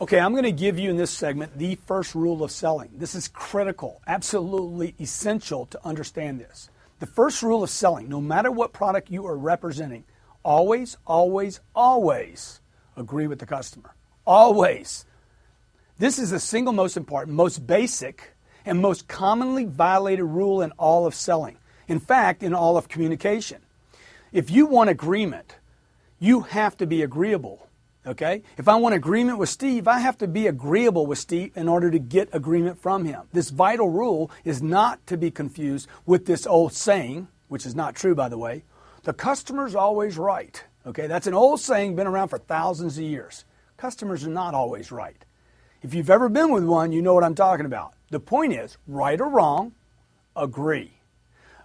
Okay, I'm going to give you in this segment the first rule of selling. This is critical, absolutely essential to understand this. The first rule of selling, no matter what product you are representing, always, always, always agree with the customer. Always. This is the single most important, most basic, and most commonly violated rule in all of selling. In fact, in all of communication. If you want agreement, you have to be agreeable. Okay? If I want agreement with Steve, I have to be agreeable with Steve in order to get agreement from him. This vital rule is not to be confused with this old saying, which is not true, by the way. The customer's always right. Okay? That's an old saying, been around for thousands of years. Customers are not always right. If you've ever been with one, you know what I'm talking about. The point is, right or wrong, agree.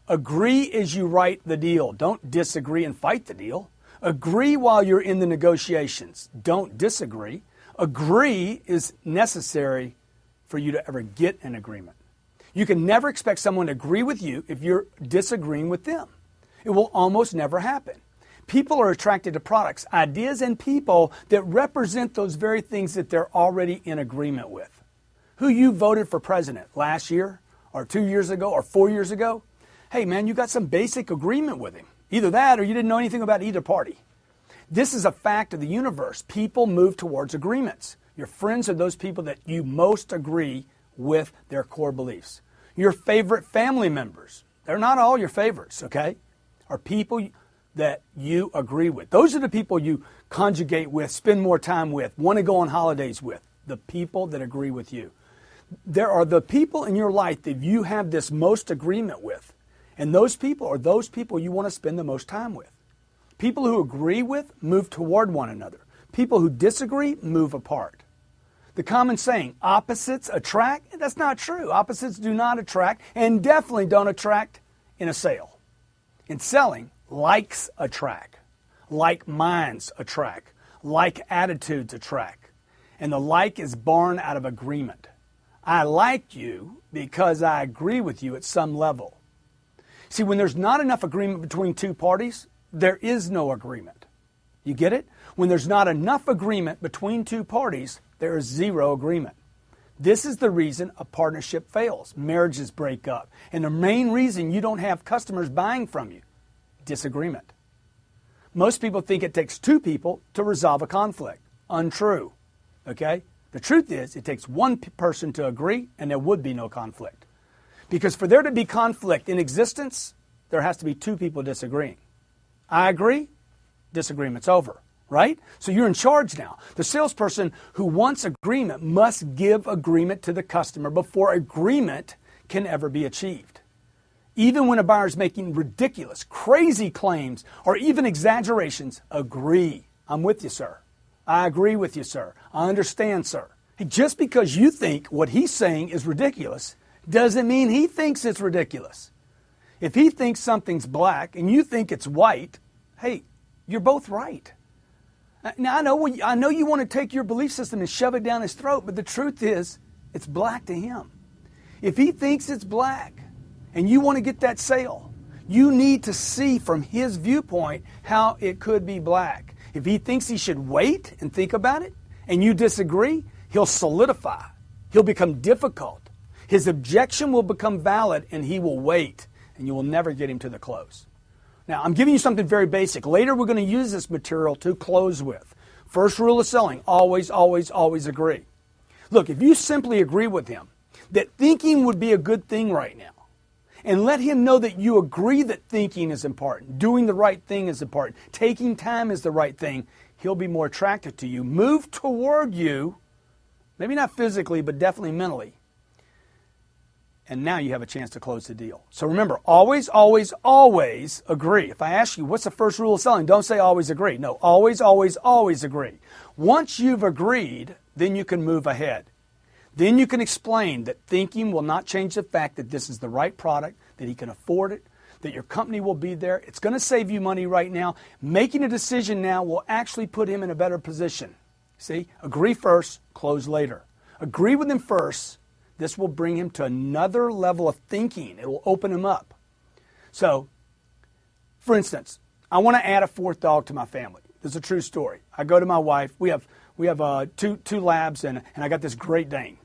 Agree as you write the deal. Don't disagree and fight the deal. Agree while you're in the negotiations. Don't disagree. Agree is necessary for you to ever get an agreement. You can never expect someone to agree with you if you're disagreeing with them. It will almost never happen. People are attracted to products, ideas, and people that represent those very things that they're already in agreement with. Who you voted for president last year or 2 years ago or 4 years ago, hey man, you got some basic agreement with him. Either that or you didn't know anything about either party. This is a fact of the universe. People move towards agreements. Your friends are those people that you most agree with their core beliefs. Your favorite family members, they're not all your favorites, okay, are people that you agree with. Those are the people you conjugate with, spend more time with, want to go on holidays with, the people that agree with you. There are the people in your life that you have this most agreement with. And those people are those people you want to spend the most time with. People who agree with move toward one another. People who disagree move apart. The common saying, opposites attract, that's not true. Opposites do not attract and definitely don't attract in a sale. In selling, likes attract, like minds attract, like attitudes attract. And the like is born out of agreement. I like you because I agree with you at some level. See, when there's not enough agreement between two parties, there is no agreement. You get it? When there's not enough agreement between two parties, there is zero agreement. This is the reason a partnership fails. Marriages break up. And the main reason you don't have customers buying from you, disagreement. Most people think it takes two people to resolve a conflict. Untrue. Okay? The truth is, it takes one person to agree and there would be no conflict. Because for there to be conflict in existence, there has to be two people disagreeing. I agree, disagreement's over, right? So you're in charge now. The salesperson who wants agreement must give agreement to the customer before agreement can ever be achieved. Even when a buyer is making ridiculous, crazy claims or even exaggerations, agree. I'm with you, sir. I agree with you, sir. I understand, sir. Just because you think what he's saying is ridiculous doesn't mean he thinks it's ridiculous. If he thinks something's black and you think it's white, hey, you're both right. Now, I know you want to take your belief system and shove it down his throat, but the truth is, it's black to him. If he thinks it's black and you want to get that sale, you need to see from his viewpoint how it could be black. If he thinks he should wait and think about it and you disagree, he'll solidify. He'll become difficult. His objection will become valid and he will wait and you will never get him to the close. Now, I'm giving you something very basic. Later, we're going to use this material to close with. First rule of selling, always, always, always agree. Look, if you simply agree with him that thinking would be a good thing right now and let him know that you agree that thinking is important, doing the right thing is important, taking time is the right thing, he'll be more attracted to you, move toward you, maybe not physically, but definitely mentally. And now you have a chance to close the deal. So remember, always, always, always agree. If I ask you, what's the first rule of selling? Don't say always agree. No, always, always, always agree. Once you've agreed, then you can move ahead. Then you can explain that thinking will not change the fact that this is the right product, that he can afford it, that your company will be there. It's going to save you money right now. Making a decision now will actually put him in a better position. See, agree first, close later. Agree with him first. This will bring him to another level of thinking. It will open him up. So, for instance, I want to add a fourth dog to my family. This is a true story. I go to my wife. We have we have two labs, and I got this Great Dane.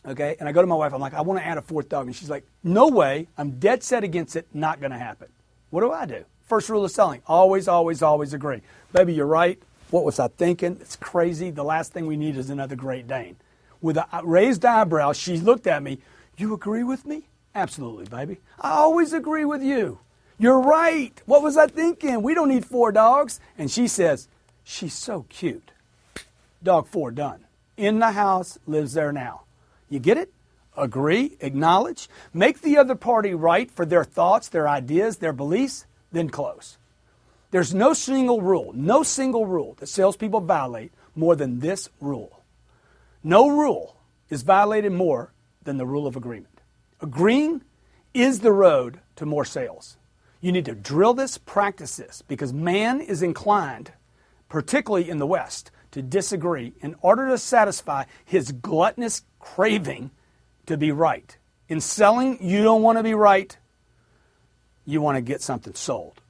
Okay, and I go to my wife. I'm like, I want to add a fourth dog, and she's like, no way. I'm dead set against it. Not going to happen. What do? First rule of selling: always, always, always agree. Baby, you're right. What was I thinking? It's crazy. The last thing we need is another Great Dane. With a raised eyebrow, she looked at me. You agree with me? Absolutely, baby. I always agree with you. You're right. What was I thinking? We don't need 4 dogs. And she says, she's so cute. Dog 4 done. In the house, lives there now. You get it? Agree, acknowledge, make the other party right for their thoughts, their ideas, their beliefs, then close. There's no single rule that salespeople violate more than this rule. No rule is violated more than the rule of agreement. Agreeing is the road to more sales. You need to drill this, practice this, because man is inclined, particularly in the West, to disagree in order to satisfy his gluttonous craving to be right. In selling, you don't want to be right. You want to get something sold.